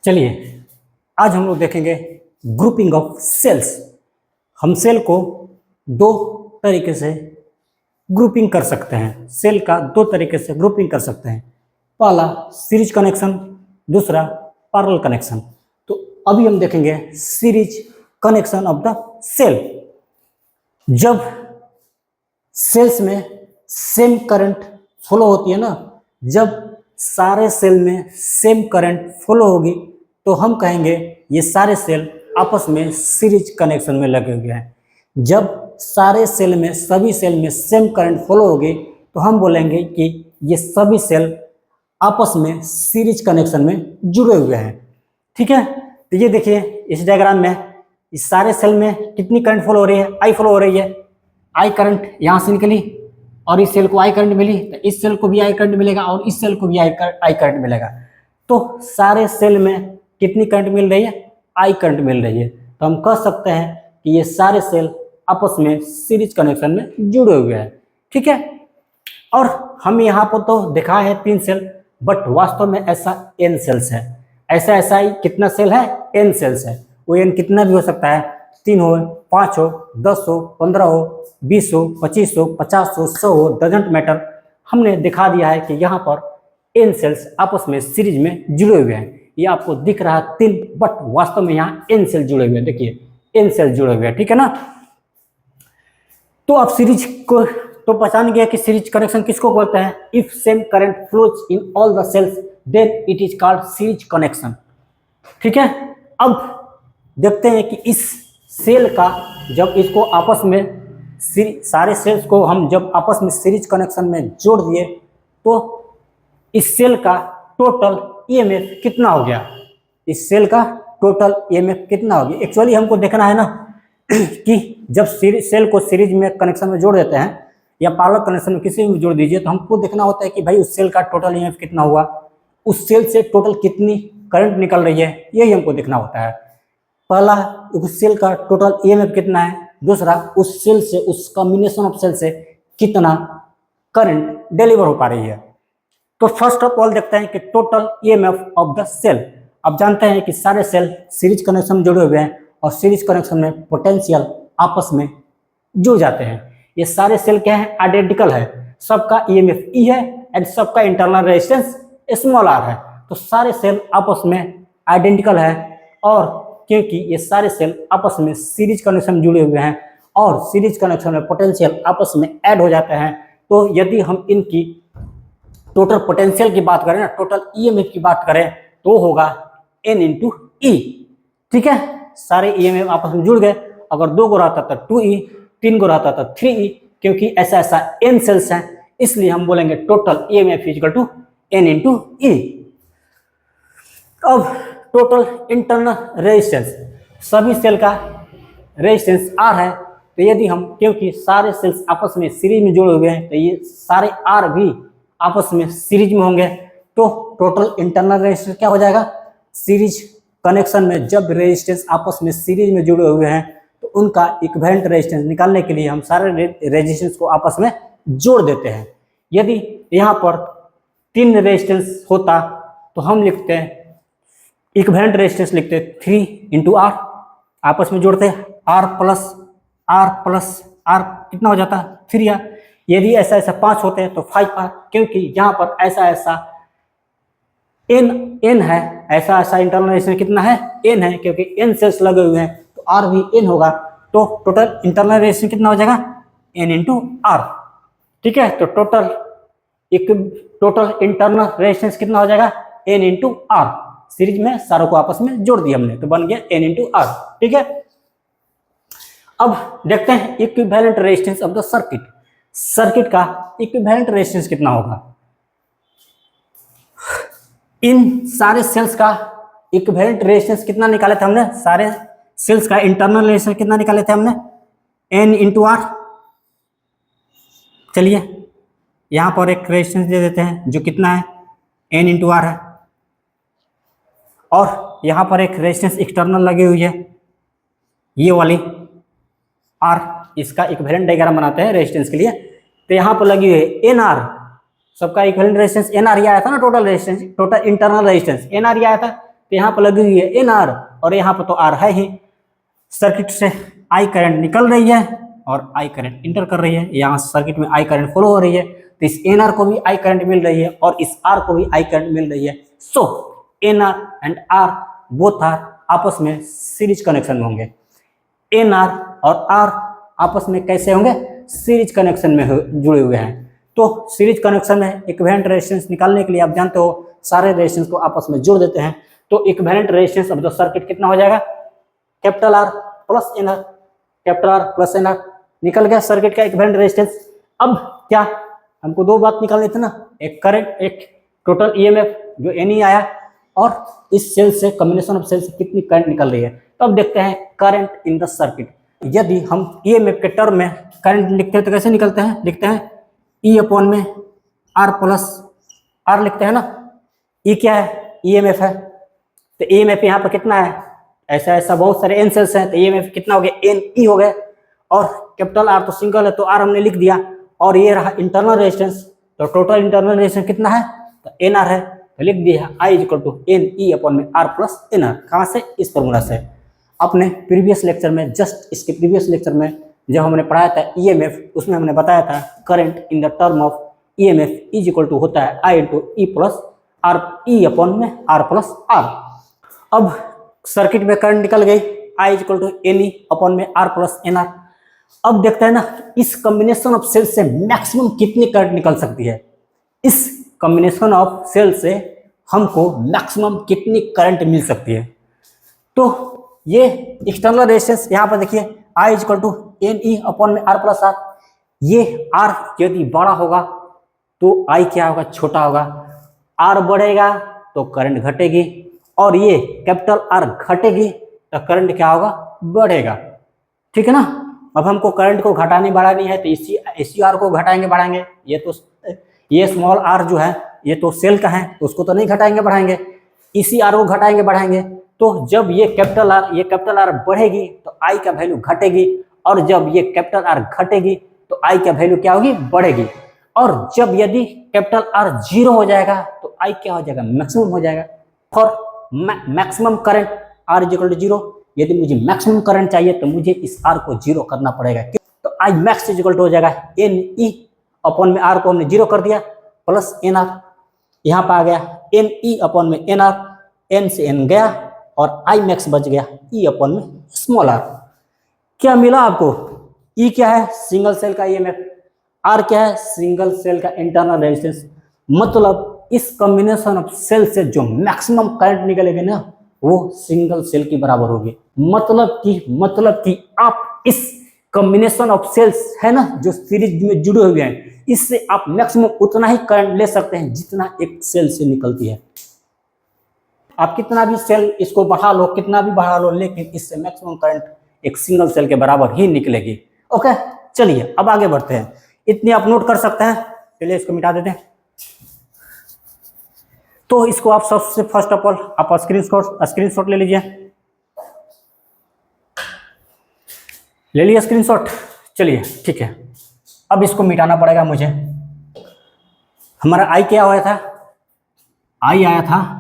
चलिए आज हम लोग देखेंगे ग्रुपिंग ऑफ सेल्स। हम सेल को दो तरीके से ग्रुपिंग कर सकते हैं। सेल का दो तरीके से ग्रुपिंग कर सकते हैं। पहला सीरीज कनेक्शन, दूसरा पैरेलल कनेक्शन। तो अभी हम देखेंगे series connection of the cell. जब सेल्स में सेम करंट फ्लो होती है ना, जब सारे सेल में सेम करंट फ्लो होगी तो हम कहेंगे ये सारे सेल आपस में सीरीज कनेक्शन में लगे हुए हैं। जब सारे सेल में सभी सेल में सेम करंट फ्लो होगी तो हम बोलेंगे कि ये सभी सेल आपस में सीरीज कनेक्शन में जुड़े हुए हैं। ठीक है, तो ये देखिए इस डायग्राम में इस सारे सेल में कितनी करंट फ्लो हो रही है, आई फ्लो हो रही है। आई करंट यहाँ से निकली और इस सेल को आई करंट मिली तो इस सेल को भी आई करंट मिलेगा और इस सेल को भी आई करंट मिलेगा। तो सारे सेल में कितनी करंट मिल रही है, आई करंट मिल रही है। तो हम कह सकते हैं कि ये सारे सेल आपस में सीरीज कनेक्शन में जुड़े हुए हैं। ठीक है, और हम यहाँ पर तो दिखाए हैं 3 सेल, बट वास्तव में ऐसा n सेल्स है। ऐसा ही कितना सेल है, n सेल्स है। वो n कितना भी हो सकता है, 3 हो, 5 हो, 10 हो, 15 हो, 20 हो, 25 हो, 50 हो, 100 हो, डजेंट मैटर। हमने दिखा दिया है कि यहाँ पर n सेल्स आपस में सीरीज में जुड़े हुए हैं। ये आपको दिख रहा है 3, बट वास्तव में यहाँ n सेल जुड़े हुए हैं। देखिए n सेल जुड़े हुए हैं। ठीक है ना, तो आप सीरीज को तो पहचान गया कि सीरीज कनेक्शन किसको बोलते हैं। If same current flows in all the cells then it is called series connection. ठीक है, अब देखते हैं कि इस सेल का जब इसको आपस में सारे सेल्स को हम जब आपस में सीरीज कनेक्शन में जोड़ दिए तो इस सेल का टोटल ईएमएफ कितना हो गया। इस सेल का टोटल ईएमएफ कितना हो गया, एक्चुअली हमको देखना है ना कि जब सेल को सीरीज में कनेक्शन में जोड़ देते हैं या पैरेलल कनेक्शन में किसी में जोड़ दीजिए तो हमको देखना होता है कि भाई उस सेल का टोटल ईएमएफ कितना हुआ, उस सेल से टोटल कितनी करंट निकल रही है, यही हमको देखना होता है। पहला उस सेल का टोटल ईएमएफ कितना है, दूसरा उस सेल से उस कॉम्बिनेशन ऑफ सेल से कितना करंट डिलीवर हो पा रही है। तो फर्स्ट ऑफ ऑल देखते हैं कि total EMF of the cell. अब जानते हैं कि सारे सेल सीरीज कनेक्शन में जुड़े हुए हैं और सीरीज कनेक्शन में पोटेंशियल आपस में जुड़ जाते हैं। ये सारे सेल क्या है, आइडेंटिकल है, सबका ईएमएफ ई है एंड सबका इंटरनल रेजिस्टेंस स्मॉल आर है। तो सारे सेल आपस में आइडेंटिकल है और क्योंकि ये सारे सेल आपस में सीरीज कनेक्शन में जुड़े हुए हैं और सीरीज कनेक्शन में पोटेंशियल आपस में ऐड हो जाते हैं, तो यदि हम इनकी टोटल पोटेंशियल की बात करें ना, टोटल ईएमएफ की बात करें तो होगा N × E। ठीक है, सारे ईएमएफ आपस में जुड़ गए। अगर 2 को रहता था 2E, 3 को रहता था 3E, क्योंकि ऐसा n सेल्स हैं इसलिए हम बोलेंगे टोटल ईएमएफ = N × E। अब टोटल इंटरनल रेजिस्टेंस, सभी सेल का रेजिस्टेंस R है। तो यदि हम, क्योंकि सारे सेल्स आपस में सीरीज में जुड़े हुए हैं तो ये सारे R भी आपस में सीरीज में होंगे, तो टोटल इंटरनल रेजिस्टेंस क्या हो जाएगा। सीरीज कनेक्शन में जब रेजिस्टेंस आपस में सीरीज में जुड़े हुए हैं तो उनका इक्विवेलेंट रेजिस्टेंस निकालने के लिए हम सारे रेजिस्टेंस को आपस में जोड़ देते हैं। यदि यहाँ पर 3 रेजिस्टेंस होता तो हम लिखते हैं इक्विवेलेंट रेजिस्टेंस लिखते 3 × R, आपस में जोड़ते R प्लस R कितना हो जाता 3R। यदि ऐसा 5 होते हैं तो 5R, क्योंकि यहाँ पर ऐसा n है, ऐसा इंटरनल रेजिस्टेंस कितना है, n है, क्योंकि n सेल्स लगे हुए हैं तो R भी n होगा। तो टोटल इंटरनल रेजिस्टेंस कितना हो जाएगा, N × R। ठीक है, तो टोटल इंटरनल रेजिस्टेंस कितना हो जाएगा, N × R। सीरीज में सारों को आपस में जोड़ दिया हमने तो बन गया N × R। ठीक है, अब देखते हैं equivalent resistance of the circuit. Circuit का इक्विवेलेंट रेजिस्टेंस कितना होगा। इन सारे सेल्स का इक्विवेलेंट रेजिस्टेंस कितना निकाले थे हमने, सारे सेल्स का इंटरनल रेजिस्टेंस कितना निकाले थे हमने, N × R। चलिए यहाँ पर एक रेजिस्टेंस दे देते हैं जो कितना है, N × R है, और यहाँ पर एक रेजिस्टेंस एक्सटर्नल लगी हुई है, ये वाली R। इसका इक्विवेलेंट डायग्राम बनाते हैं रेजिस्टेंस के लिए। तो यहाँ पर लगी हुई है NR, सबका इक्विवेलेंट रेजिस्टेंस NR ही आया था ना, total resistance, total internal resistance NR ही आया था। तो यहाँ पर लगी हुई है एन आर और यहाँ पर तो आर है ही। सर्किट से आई करंट निकल रही है और आई करंट इंटर कर रही है, यहाँ सर्किट में आई करंट फ्लो हो रही है, तो इस एन आर को भी आई करंट मिल रही है और इस आर को भी आई करंट मिल रही है। So N R and R both are आपस में सीरीज कनेक्शन में होंगे। एन आर और आर आपस में कैसे होंगे? सीरीज कनेक्शन में जुड़े हुए हैं। तो सीरीज कनेक्शन में इक्विवेलेंट रेजिस्टेंस निकालने के लिए आप जानते हो सारे रेजिस्टेंस को आपस में जोड़ देते हैं। तो equivalent resistance of the circuit कितना हो जाएगा? Capital R plus N R, capital R plus N R निकल गया सर्किट का इक्विवेलेंट रेजिस्टेंस। अब क्या हमको दो बात निकालनी थी ना, एक करंट, एक टोटल ईएमएफ जो एन आया, और इस सेल से कॉम्बिनेशन ऑफ सेल से कितनी करंट निकल रही है। तो अब देखते हैं करंट इन द सर्किट। यदि हम ईएमएफ के टर्म में करंट लिखते हैं तो कैसे निकलते हैं? लिखते हैं ई अपॉन में आर प्लस आर लिखते हैं ना। ई क्या है? ईएमएफ है। तो ईएमएफ यहाँ पर कितना है? ऐसा ऐसा बहुत सारे एन सेल्स हैं, तो ईएमएफ कितना हो गया? एन ई हो गया। और कैपिटल आर तो सिंगल है तो आर हमने लिख दिया, और ये रहा इंटरनल रेजिस्टेंस, तो टोटल इंटरनल रेजिस्टेंस कितना है? तो एन आर है, तो लिख दिया I equal to N E upon में आर प्लस एन आर। कहाँ से? इस फॉर्मूला से। अपने प्रीवियस लेक्चर में, जस्ट इसके प्रीवियस लेक्चर में जब हमने पढ़ाया था ईएमएफ, उसमें हमने बताया था current in the term of EMF is equal to होता है I into E plus R, E upon में आर प्लस आर। अब सर्किट में करंट निकल गई I equal to N E upon में आर प्लस एन आर। अब देखते हैं ना इस कॉम्बिनेशन ऑफ सेल से मैक्सिमम कितनी करंट निकल सकती है। इस कॉम्बिनेशन ऑफ सेल से हमको मैक्सिमम कितनी करंट मिल सकती है। तो ये एक्सटर्नल रेजिस्टेंस यहाँ पर देखिए I equal to N E upon में आर प्लस आर। ये आर यदि बड़ा होगा तो आई क्या होगा? छोटा होगा। आर बढ़ेगा तो करंट घटेगी, और ये कैपिटल आर घटेगी तो करंट क्या होगा? बढ़ेगा। ठीक है ना। अब हमको करंट को घटानी बढ़ानी है तो इसी आर को घटाएंगे बढ़ाएंगे। ये स्मॉल आर जो है ये तो सेल का है, तो उसको तो नहीं घटाएंगे बढ़ाएंगे, इसी आर को घटाएंगे बढ़ाएंगे। तो जब ये कैपिटल आर बढ़ेगी तो आई का वैल्यू घटेगी, और जब ये कैपिटल आर घटेगी तो आई का वैल्यू क्या होगी? बढ़ेगी। और जब यदि कैपिटल आर जीरो हो जाएगा तो आई क्या हो जाएगा? मैक्सिमम हो जाएगा। For maximum current R is equal to zero. यदि मुझे मैक्सिमम करंट चाहिए तो मुझे इस आर को जीरो करना पड़ेगा। तो I max is equal to हो जाएगा एन ई अपॉन में आर को हमने जीरो कर दिया प्लस एन आर। यहाँ पर आ गया एन ई अपॉन में एन आर, एन से एन गया और आई मैक्स बच गया ई अपॉन में स्मॉल आर। क्या मिला आपको? ई क्या है? सिंगल सेल का ईएमएफ। आर क्या है? सिंगल सेल का इंटरनल रेजिस्टेंस। मतलब इस कॉम्बिनेशन ऑफ सेल से जो मैक्सिमम करंट निकलेगी ना वो सिंगल सेल की बराबर होगी। मतलब कि आप इस कॉम्बिनेशन ऑफ सेल्स है ना जो सीरीज में जुड़े हुए हैं, इससे आप मैक्सिमम उतना ही करंट ले सकते हैं जितना एक सेल से निकलती है। आप कितना भी सेल इसको बढ़ा लो, कितना भी बढ़ा लो, लेकिन इससे मैक्सिमम करंट एक सिंगल सेल के बराबर ही निकलेगी। ओके, चलिए अब आगे बढ़ते हैं। इतने आप नोट कर सकते हैं। चलिए इसको मिटा देते हैं। तो इसको आप सबसे फर्स्ट ऑफ ऑल आप स्क्रीनशॉट ले लीजिए। ले लिया स्क्रीनशॉट? चलिए ठीक है। अब इसको मिटाना पड़ेगा मुझे। हमारा आई क्या आया था? आई आया था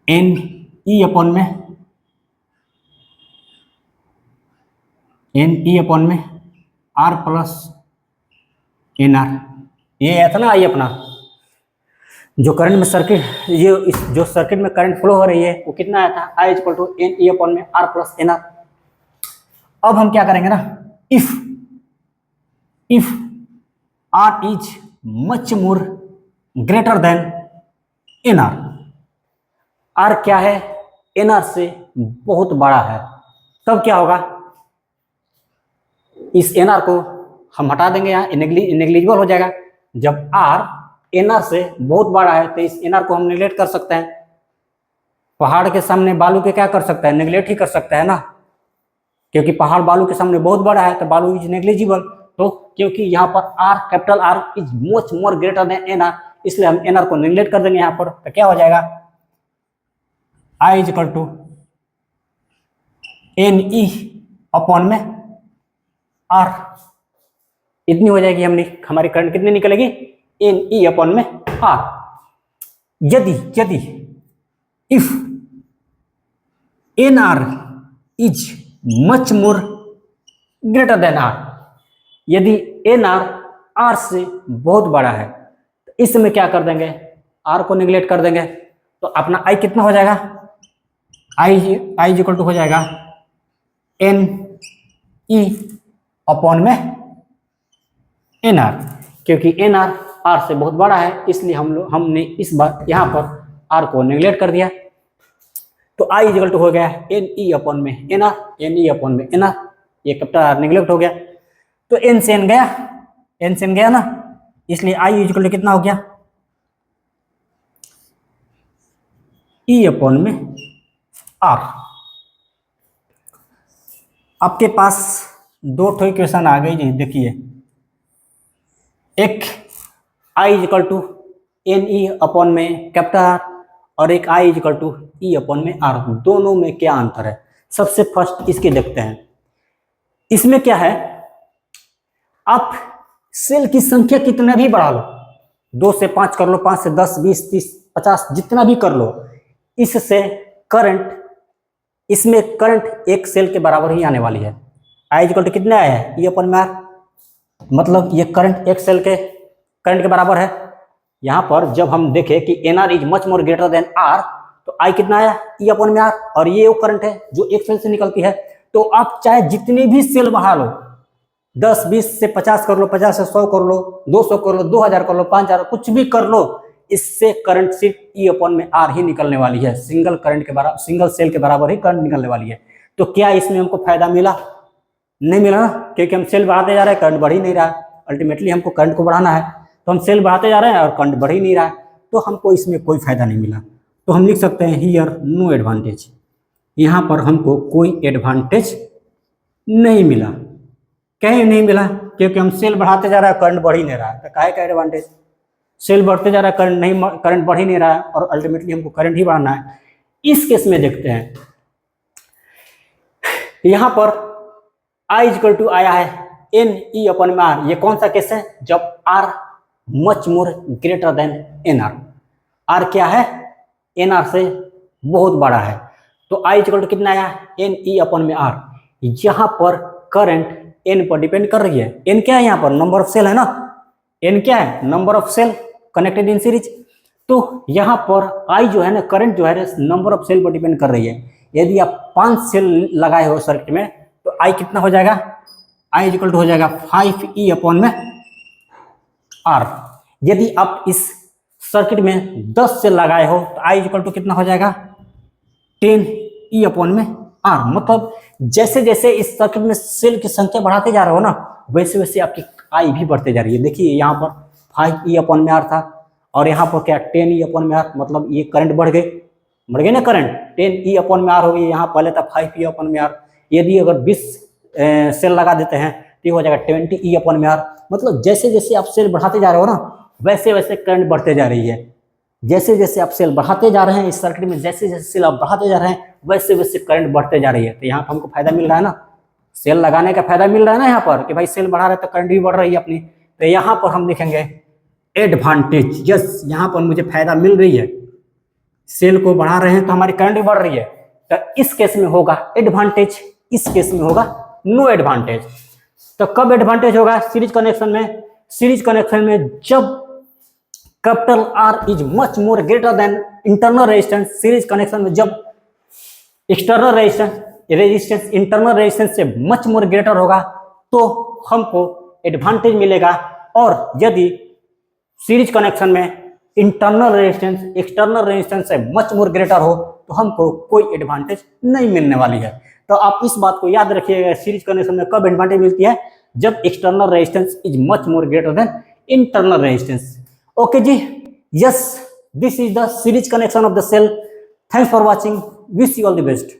एन ई अपॉन में आर प्लस एन आर। ये आया था ना आई अपना। जो करंट में सर्किट जो सर्किट में करंट फ्लो हो रही है वो कितना आया था? I equal to N E upon में आर प्लस एन आर। अब हम क्या करेंगे ना, if R is much more greater than N R. R क्या है? एन आर से बहुत बड़ा है। तब क्या होगा? इस एन आर को हम हटा देंगे, यहाँ नेग्लिजिबल हो जाएगा। जब आर एन आर से बहुत बड़ा है तो इस एन आर को हम नेग्लेक्ट कर सकते हैं। पहाड़ के सामने बालू के क्या कर सकता है? नेग्लेक्ट ही कर सकता है ना, क्योंकि पहाड़ बालू के सामने बहुत बड़ा है तो बालू इज नेग्लिजिबल। तो क्योंकि यहाँ पर R capital R is much more greater than N R, इसलिए हम एन आर को नेग्लेक्ट कर देंगे यहाँ पर। तो क्या हो जाएगा? I is equal to N E upon में आर। इतनी हो जाएगी हमारी करंट कितनी निकलेगी? एन ई अपॉन में आर। यदि यदि if N R is much more greater than R, यदि एन आर आर से बहुत बड़ा है तो इस समय क्या कर देंगे, आर को निगलेक्ट कर देंगे, तो अपना आई कितना हो जाएगा, आई आई इक्वल टू हो जाएगा एन ई अपॉन में एन आर, क्योंकि एन आर आर से बहुत बड़ा है इसलिए हमने इस बार यहाँ पर आर को निगलेक्ट कर दिया। तो आई इक्वल टू हो गया एन ई अपॉन में N R, N E upon में एन आर, ये कैपिटल आर निगलेक्ट हो गया तो एन से एन गया, एन से एन गया ना, इसलिए आई इक्वल टू कितना हो गया ई अपॉन में आर। आपके पास दो ठो इक्वेशन आ गई जी, देखिए एक I equal to N E upon में कैपिटल आर और एक I equal to E upon में आर, दोनों में क्या अंतर है। सबसे फर्स्ट इसके देखते हैं। इसमें क्या है, आप सेल की संख्या कितना भी बढ़ा लो, 2 से 5 कर लो, 5 से 10, 20, 30, 50 जितना भी कर लो, इससे करंट, इसमें करंट एक सेल के बराबर ही आने वाली है। आई इक्वल टू कितना है ई अपॉन में आर, मतलब ये करंट एक सेल के करंट के बराबर है। यहाँ पर जब हम देखें कि N R is much more greater than R, तो आई कितना आया ई अपॉन में आर, और ये वो करंट है जो एक सेल से निकलती है। तो आप चाहे जितने भी सेल बढ़ा लो, 10, 20 से 50 कर लो, 50 से 100 कर लो, 200 कर लो, 2000 कर लो, 5000, कुछ भी कर लो, इससे करंट सिर्फ ई अपॉन में आर ही निकलने वाली है। सिंगल करंट के बराबर, सिंगल सेल के बराबर ही करंट निकलने वाली है। तो क्या इसमें हमको फायदा मिला? नहीं मिला ना, क्योंकि हम सेल बढ़ाते जा रहे हैं, करंट बढ़ ही नहीं रहा है। अल्टीमेटली हमको करंट को बढ़ाना है, तो हम सेल बढ़ाते जा रहे हैं और करंट बढ़ ही नहीं रहा है, तो हमको इसमें कोई फायदा नहीं मिला। तो हम लिख सकते हैं हियर नो एडवांटेज, यहाँ पर हमको कोई एडवांटेज नहीं मिला। कहीं नहीं मिला, क्योंकि हम सेल बढ़ाते जा रहे हैं, करंट बढ़ ही नहीं रहा है, तो काहे का एडवांटेज? सेल बढ़ते जा रहा है, करंट बढ़ ही नहीं रहा है, और अल्टीमेटली हमको करंट ही बढ़ाना है। इस केस में देखते हैं, यहाँ पर आई इक्वल टू आया है एन ई अपॉन में आर। ये कौन सा केस है? जब R much more greater than N R. R क्या है? एन आर से बहुत बड़ा है। तो आई इक्वल टू कितना आया? एन ई अपॉन में आर। यहाँ पर करंट एन पर डिपेंड कर रही है। एन क्या है? यहाँ पर नंबर ऑफ सेल है ना, एन क्या है? Number of cell connected in series. तो यहाँ पर आई जो है ना, करंट जो है नंबर ऑफ सेल पर डिपेंड कर रही है। यदि आप 5 सेल लगाए हो सर्किट में, तो आई कितना हो जाएगा? आई इक्वल टू हो जाएगा 5e अपॉन में आर। यदि आप इस सर्किट में 10 सेल लगाए हो, तो आई इक्वल टू कितना हो जाएगा? 10e अपॉन में आर। मतलब जैसे जैसे इस सर्किट में सेल की संख्या बढ़ाते जा रहे हो ना, वैसे वैसे आपकी आई भी बढ़ते जा रही है। देखिए यहाँ पर 5e अपॉन में आर था, और यहाँ पर क्या 10e अपॉन में आर, मतलब ये करंट बढ़ गए ना, करंट 10e अपॉन में आर हो गई। यहाँ पहले था 5e अपॉन में आर। यदि अगर 20 सेल लगा देते हैं तो ये हो जाएगा 20e अपॉन में आर। मतलब जैसे जैसे आप सेल बढ़ाते जा रहे हो ना, वैसे वैसे करंट बढ़ते जा रही है। जैसे जैसे आप सेल बढ़ाते जा रहे हैं इस सर्किट में, जैसे जैसे सेल आप बढ़ाते जा रहे हैं, वैसे वैसे करंट बढ़ते जा रही है। तो यहाँ पर हमको फायदा मिल रहा है ना, सेल लगाने का फायदा मिल रहा है ना यहाँ पर, कि भाई सेल बढ़ा रहे तो करंट भी बढ़ रही है अपनी। तो यहाँ पर हम लिखेंगे एडवांटेज। यस, यहाँ पर मुझे फायदा मिल रही है, सेल को बढ़ा रहे हैं तो हमारी करंट भी बढ़ रही है। तो इस केस में होगा एडवांटेज, इस केस में होगा नो एडवांटेज। तो कब एडवांटेज होगा? सीरीज कनेक्शन में। सीरीज कनेक्शन में जब capital R is much more greater than internal resistance. Series connection में जब एक्सटर्नल रेजिस्टेंस इंटरनल रेजिस्टेंस से मच मोर ग्रेटर होगा, तो हमको एडवांटेज मिलेगा। और यदि सीरीज कनेक्शन में इंटरनल रेजिस्टेंस एक्सटर्नल रेजिस्टेंस से मच मोर ग्रेटर हो, तो हमको कोई एडवांटेज नहीं मिलने वाली है। तो आप इस बात को याद रखिएगा, सीरीज कनेक्शन में कब एडवांटेज मिलती है? जब external resistance is much more greater than internal resistance. Okay जी, yes, this is the series connection of the cell. Thanks for watching, wish you all the best.